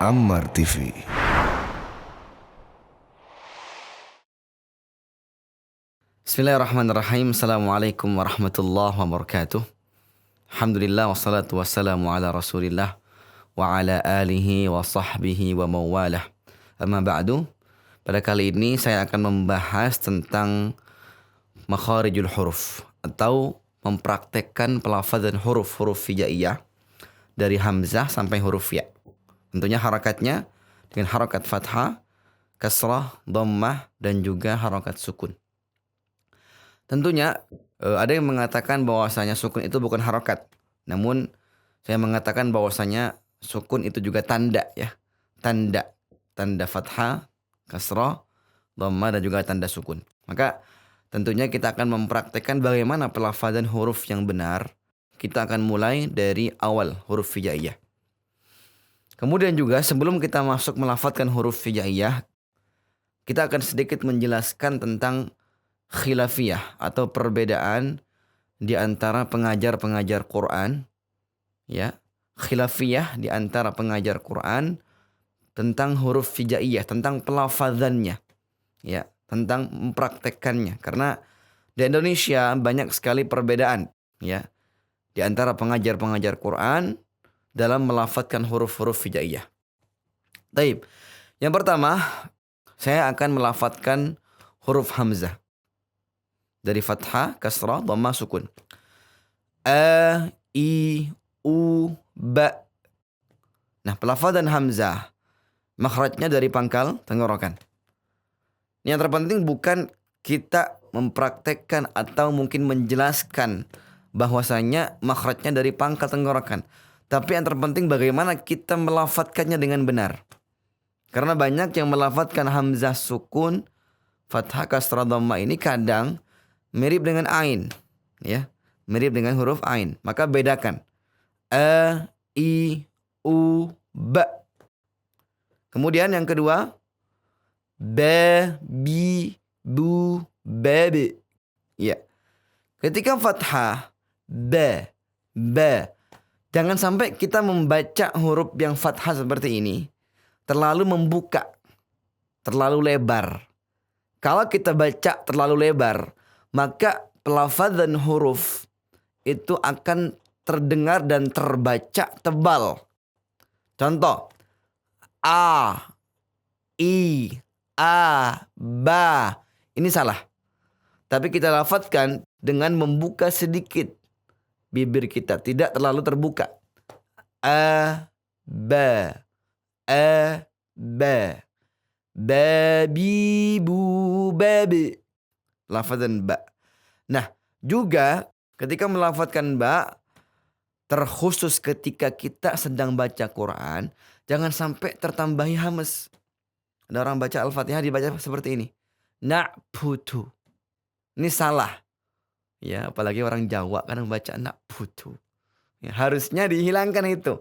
Ammar TV. Bismillahirrahmanirrahim. Assalamualaikum warahmatullahi wabarakatuh. Alhamdulillah wassalatu wassalamu ala rasulillah wa ala alihi wa sahbihi wa mawalah. Amma ba'du. Pada kali ini saya akan membahas tentang makharijul huruf atau mempraktekkan pelafazan huruf-huruf hijaiyah dari hamzah sampai huruf ya. Tentunya harakatnya dengan harakat fathah, kasrah, dhammah dan juga harakat sukun. Tentunya ada yang mengatakan bahwasanya sukun itu bukan harokat. Namun saya mengatakan bahwasanya sukun itu juga tanda ya. Tanda fathah, kasrah, dhammah dan juga tanda sukun. Maka tentunya kita akan mempraktekkan bagaimana pelafazan huruf yang benar. Kita akan mulai dari awal huruf hijaiyah. Kemudian juga sebelum kita masuk melafadzkan huruf hijaiyah, kita akan sedikit menjelaskan tentang khilafiyah atau perbedaan di antara pengajar-pengajar Quran, ya. Khilafiyah di antara pengajar Quran tentang huruf hijaiyah, tentang pelafazannya, ya, tentang mempraktekkannya. Karena di Indonesia banyak sekali perbedaan, ya, di antara pengajar-pengajar Quran dalam melafadzkan huruf-huruf hijaiyah. Taib. Yang pertama, saya akan melafadzkan huruf hamzah. Dari fathah, kasrah, dhammah, sukun. A, I, U, Ba. Nah, pelafazan hamzah, makhrajnya dari pangkal tenggorokan. Yang terpenting bukan kita mempraktekkan atau mungkin menjelaskan bahwasanya makhrajnya dari pangkal tenggorokan. Tapi yang terpenting bagaimana kita melafadzkannya dengan benar. Karena banyak yang melafadzkan hamzah sukun, fathah, kasrah, dhammah ini kadang mirip dengan ain, ya, mirip dengan huruf ain. Maka bedakan a, i, u, ba. Kemudian yang kedua, ba, bi, bu, babi. Ya, ketika fathah ba, jangan sampai kita membaca huruf yang fathah seperti ini terlalu membuka, terlalu lebar. Kalau kita baca terlalu lebar, maka pelafazan huruf itu akan terdengar dan terbaca tebal. Contoh, a, i, a, ba. Ini salah. Tapi kita lafadzkan dengan membuka sedikit bibir kita, tidak terlalu terbuka. A, ba, a, ba, babi, bu, babi. Lafadzan ba. Nah, juga ketika melafadzkan ba, terkhusus ketika kita sedang baca Quran, jangan sampai tertambahi hamas. Ada orang baca Al-Fatihah dibaca seperti ini. Na'budu. Ini salah. Ya, apalagi orang Jawa kadang baca na'budu. Ya, harusnya dihilangkan itu.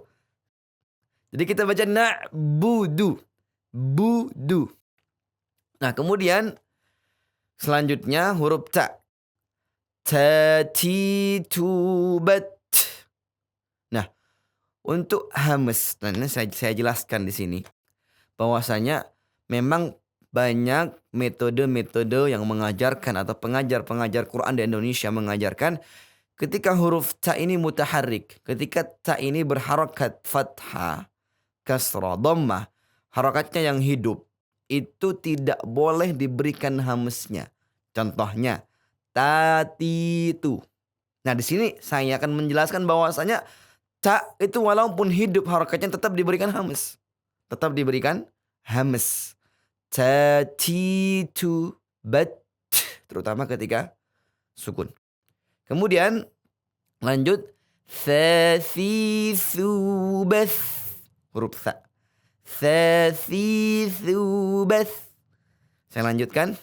Jadi kita baca na'budu. Budu. Nah, kemudian selanjutnya huruf ta. Tatitubat. Nah, untuk hamas, nah ini saya jelaskan di sini bahwasanya memang banyak metode-metode yang mengajarkan atau pengajar-pengajar Quran di Indonesia mengajarkan ketika huruf ta ini mutaharrik, ketika ta ini berharakat fathah, kasrah, dhammah, harakatnya yang hidup, itu tidak boleh diberikan hamasnya. Contohnya tatitu. Nah, di sini saya akan menjelaskan bahwasanya ta itu walaupun hidup harakatnya tetap diberikan hamas. Tetap diberikan hamas. Tatitu bat, terutama ketika sukun. Kemudian lanjut thasithubath, huruf tha. Thasithubath. Saya lanjutkan.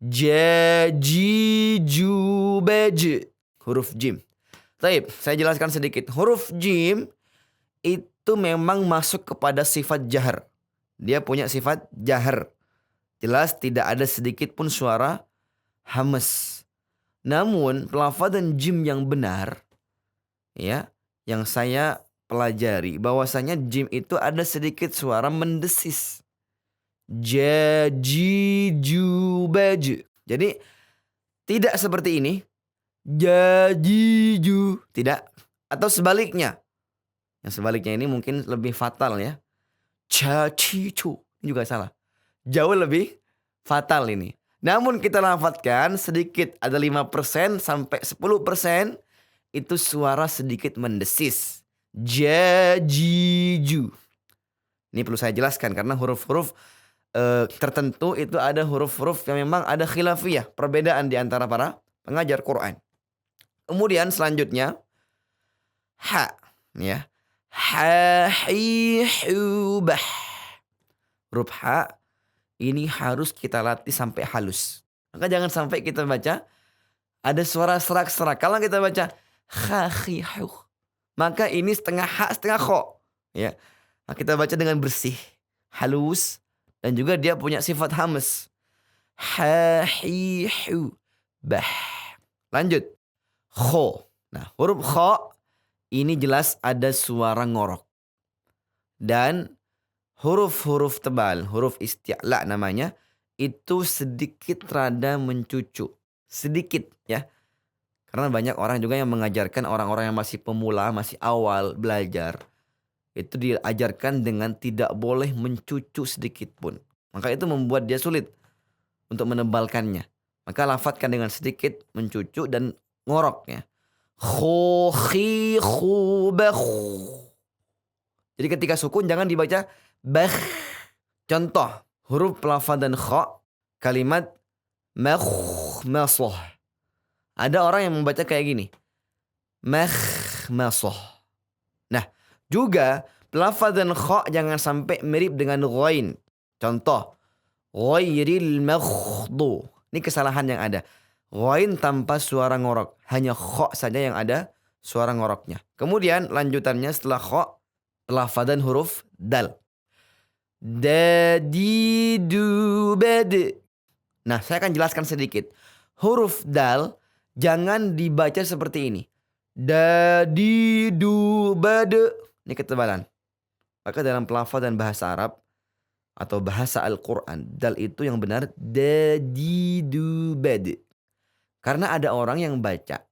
Jajijubaj, huruf jim. Taib, saya jelaskan sedikit. Huruf jim itu memang masuk kepada sifat jahar. Dia punya sifat jahar. Jelas tidak ada sedikit pun suara hamas. Namun pelafadzan jim yang benar, ya, yang saya pelajari bahwasanya jim itu ada sedikit suara mendesis. Ja, ji, ju, baju. Jadi tidak seperti ini. Ja, ji, ju. Tidak. Atau sebaliknya. Yang sebaliknya ini mungkin lebih fatal ya. Cha, chi, chu. Ini juga salah. Jauh lebih fatal ini. Namun kita lafadzkan sedikit. Ada 5% sampai 10% itu suara sedikit mendesis. Ja, ji, ju. Ini perlu saya jelaskan karena huruf-huruf tertentu itu ada huruf-huruf yang memang ada khilafiyah, perbedaan di antara para pengajar Quran. Kemudian selanjutnya ha, ya. Ha, hi, hu, bah. Huruf ha ini harus kita latih sampai halus. Maka jangan sampai kita baca ada suara serak-serak. Kalau kita baca ha, hi, hu, maka ini setengah ha, setengah kho. Ya. Nah, kita baca dengan bersih, halus, dan juga dia punya sifat hamas. Ha, hi, hu, bah. Lanjut. Kho. Nah, huruf kho ini jelas ada suara ngorok. Dan huruf-huruf tebal, huruf isti'la namanya, itu sedikit rada mencucu. Sedikit ya. Karena banyak orang juga yang mengajarkan orang-orang yang masih pemula, masih awal belajar. Itu diajarkan dengan tidak boleh mencucu sedikit pun. Maka itu membuat dia sulit untuk menebalkannya. Maka lafadzkan dengan sedikit mencucu dan ngorok ya. Kho, khi, khu, bah. Jadi ketika sukun jangan dibaca bah. Contoh huruf pelafadzan kha kalimat masoh. Ada orang yang membaca kayak gini. Masoh. Nah, juga pelafadzan kha jangan sampai mirip dengan ghain. Contoh, ghairil maghdu. Ini kesalahan yang ada. Ghain tanpa suara ngorok. Hanya kha saja yang ada suara ngoroknya. Kemudian lanjutannya setelah kha, pelafadzan huruf dal. Da, di, du, bad. Nah, saya akan jelaskan sedikit. Huruf dal jangan dibaca seperti ini. Da, di, du, bad. Ini ketebalan. Maka dalam pelafadzan bahasa Arab atau bahasa Al-Quran, dal itu yang benar da, di, du, bad. Karena ada orang yang baca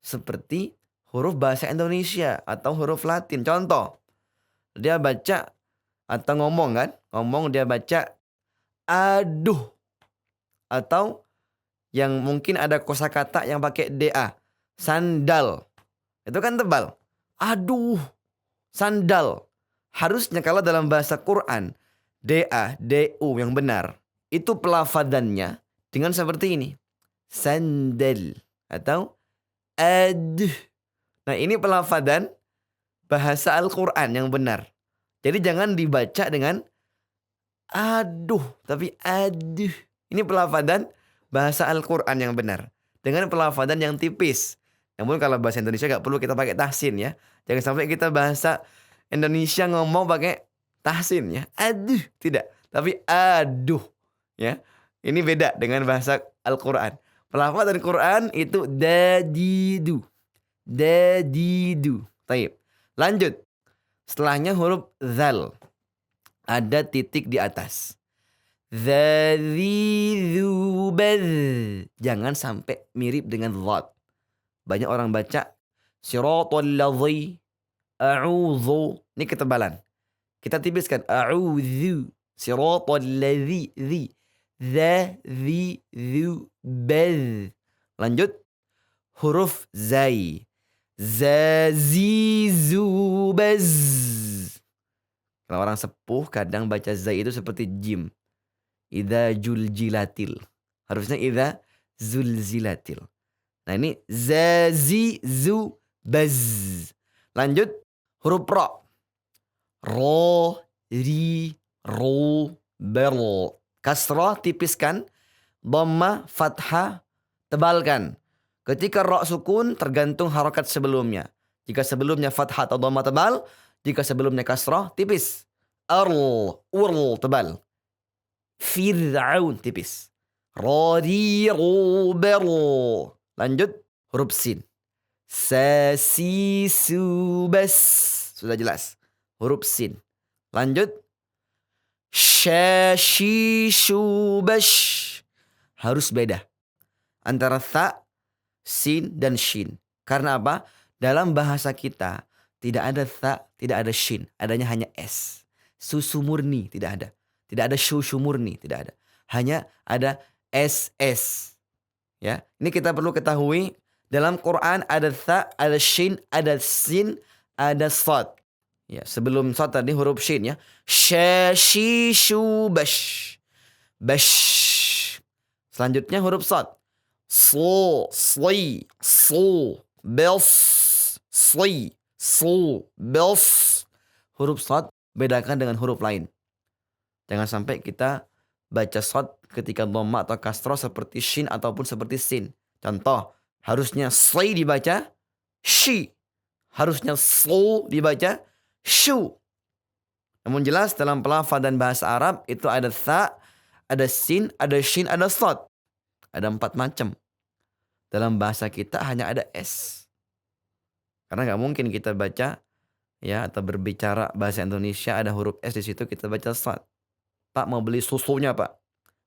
seperti huruf bahasa Indonesia atau huruf Latin. Contoh, dia baca atau ngomong kan, ngomong dia baca aduh. Atau yang mungkin ada kosakata yang pakai da, sandal. Itu kan tebal. Aduh, sandal. Harusnya kalau dalam bahasa Quran, da, du yang benar, itu pelafadzannya dengan seperti ini. Sandal atau aduh. Nah, ini pelafadzan bahasa Al-Quran yang benar. Jadi jangan dibaca dengan aduh, tapi aduh. Ini pelafadzan bahasa Al-Quran yang benar. Dengan pelafadzan yang tipis. Namun kalau bahasa Indonesia gak perlu kita pakai tahsin ya. Jangan sampai kita bahasa Indonesia ngomong pakai tahsin ya. Aduh, tidak. Tapi aduh ya. Ini beda dengan bahasa Al-Quran. Pelafadzan Quran itu dadidu. Dadidu. Taib. Lanjut. Setelahnya huruf zal. Ada titik di atas. Dzadzubaz. Jangan sampai mirip dengan dhat. Banyak orang baca siratal ladzi a'udzu. Ini ketebalan. Kita tipiskan a'udzu. Siratal ladzi dzi. Dzadzubaz. Lanjut huruf zai. Zazizubaz. Kalau orang sepuh kadang baca zai itu seperti jim. Idza juljilatil. Harusnya idza zulzilatil. Nah ini zazizubaz. Lanjut huruf ra. Ro, ri, ro, ber. Kasrah tipiskan. Dhamma, fathah, tebalkan. Ketika ra sukun tergantung harakat sebelumnya. Jika sebelumnya fathah atau dhamma tebal. Jika sebelumnya kasrah tipis. Url tebal. Fir'aun tipis. Radi, ber. Lanjut huruf sin. Sasisubas. sudah jelas. Huruf sin. Lanjut. Sha, shi, shu, bash. Harus beda antara tha, sin, dan shin. Karena apa? Dalam bahasa kita tidak ada tha, tidak ada shin. Adanya hanya s. Susu murni tidak ada. Tidak ada susu murni, tidak ada. Hanya ada ss. Ya, ini kita perlu ketahui. Dalam Quran ada tha, ada shin, ada sin, ada sad. Ya, sebelum sad tadi huruf shin ya. Sha, shi, shu, bash. Bash. Selanjutnya huruf sad. So, sli, so, bels, sli, so, bels. Huruf sad bedakan dengan huruf lain. Jangan sampai kita baca sad ketika dhamma atau kasroh seperti shin ataupun seperti sin. Contoh, harusnya sli dibaca shi. Harusnya so dibaca shu. Namun jelas dalam pelafaz dan bahasa Arab itu ada tha, ada sin, ada shin, ada sad. Ada 4 macam. Dalam bahasa kita hanya ada S. Karena nggak mungkin kita baca ya atau berbicara bahasa Indonesia ada huruf S di situ kita baca sad. Pak mau beli susunya Pak.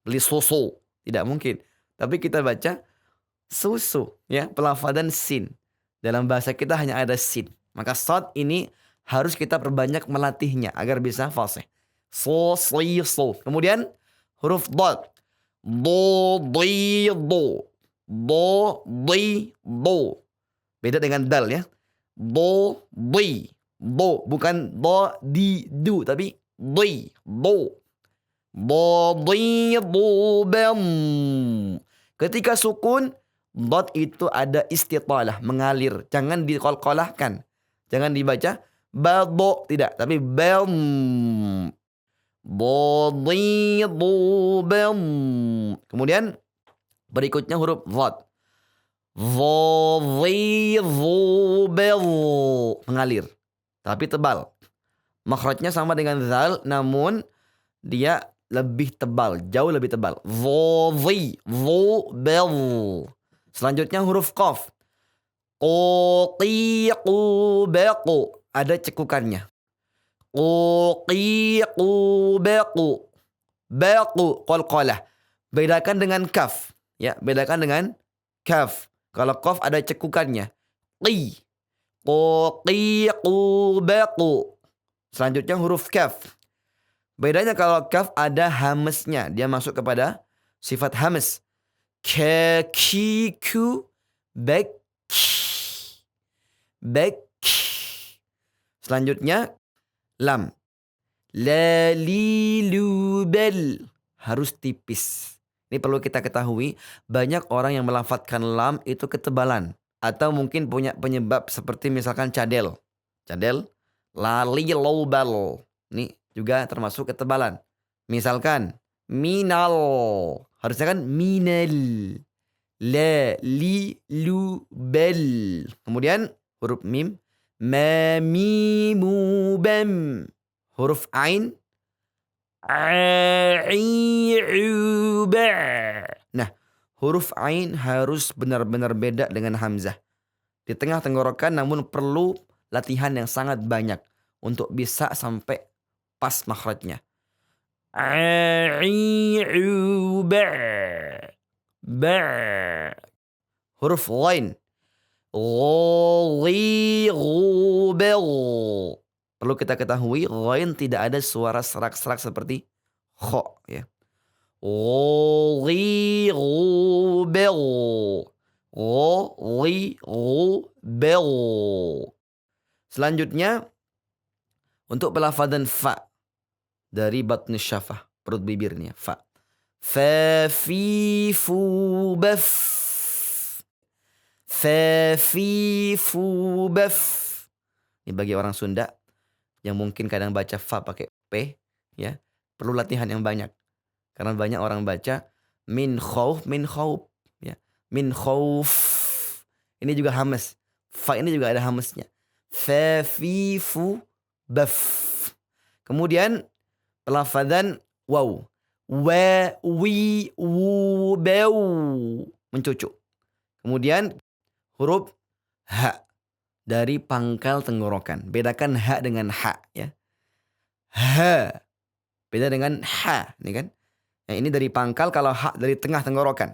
Beli susu. Tidak mungkin. Tapi kita baca susu ya, pelafazan sin. Dalam bahasa kita hanya ada sin. Maka sad ini harus kita perbanyak melatihnya agar bisa fasih. So, si, so. Kemudian huruf dad. Do, di, do. Do, di, do. Beda dengan dal ya. Do, di, do. Bukan do, di, du. Tapi di, do. Do, di, do, bem. Ketika sukun, dot itu ada istitalah, mengalir. Jangan dikolkolahkan. Jangan dibaca bado, tidak. Tapi bem. Do, di, do, bem. Kemudian berikutnya huruf dhad. Dho, dhi, dhu, bel. Mengalir. Tapi tebal. Makhrajnya sama dengan zal, namun dia lebih tebal. Jauh lebih tebal. Dho, dhi, dhu, bel. Selanjutnya huruf qaf. Qu, qi, qu, bequ. Ada cekukannya. Qu, qi, qu, bequ. Bequ, qalqalah. Bedakan dengan kaf. Ya, bedakan dengan kaf. Kalau qaf ada cekukannya. Qi. Qu, qi, qu, bequ. Selanjutnya huruf kaf. Bedanya kalau kaf ada hamesnya. Dia masuk kepada sifat hames. Ke, ki, ku, bek. Bek. Selanjutnya lam. La, li, lu, bel. Harus tipis. Ini perlu kita ketahui. Banyak orang yang melafadzkan lam itu ketebalan. Atau mungkin punya penyebab seperti misalkan cadel. Cadel. Lali, low, bal. Ini juga termasuk ketebalan. Misalkan minal. Harusnya kan minal. La, li, lu, bel. Kemudian huruf mim. Ma, mi, mu, bem. Huruf ain. A, i, u, ba. Nah, huruf ain harus benar-benar beda dengan hamzah. Di tengah tenggorokan namun perlu latihan yang sangat banyak untuk bisa sampai pas makhrajnya. A, i, u, ba. Ba. Huruf ghain. Ghi, ghu, bel. Perlu kita ketahui ghain tidak ada suara serak-serak seperti kho ya. Ghi, ghu, bel. Ghi, ghu, bel. Selanjutnya untuk pelafadzan fa dari batnus syafah, perut bibirnya fa. Fa, fi, fu, baf. Fa, fi, fu, baf. Ini bagi orang Sunda yang mungkin kadang baca fa pakai p ya, perlu latihan yang banyak. Karena banyak orang baca min khauf ya. Min khauf. Ini juga hamas. Fa ini juga ada hamasnya. Fa, fi, fu, baf. Kemudian pelafadzan waw. Wa, wi, wu, bew. Mencucuk. Kemudian huruf ha. dari pangkal tenggorokan. Bedakan ha dengan ha ya. Ha beda dengan ha, ini kan. Yang ini dari pangkal, kalau ha dari tengah tenggorokan.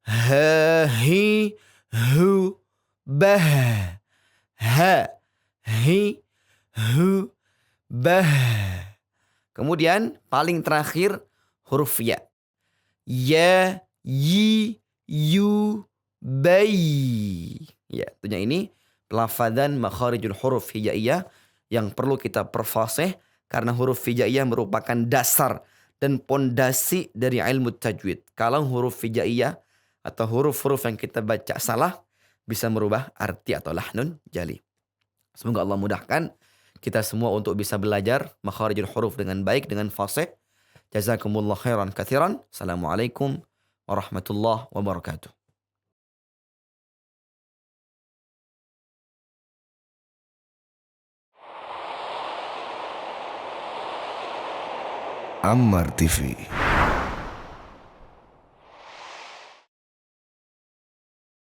Ha hi hu bah. Ha hi hu bah. Kemudian paling terakhir huruf ya. Ya yi yu bai. Ya, tentunya ini pelafadan makharijul huruf hijaiyah yang perlu kita perfasih, karena huruf hijaiyah merupakan dasar dan pondasi dari ilmu tajwid. Kalau huruf hijaiyah atau huruf-huruf yang kita baca salah, bisa merubah arti atau lahnun jali. Semoga Allah mudahkan kita semua untuk bisa belajar makharijul huruf dengan baik, dengan fasih. Jazakumullah khairan katsiran. Assalamualaikum warahmatullahi wabarakatuh. Ammar TV.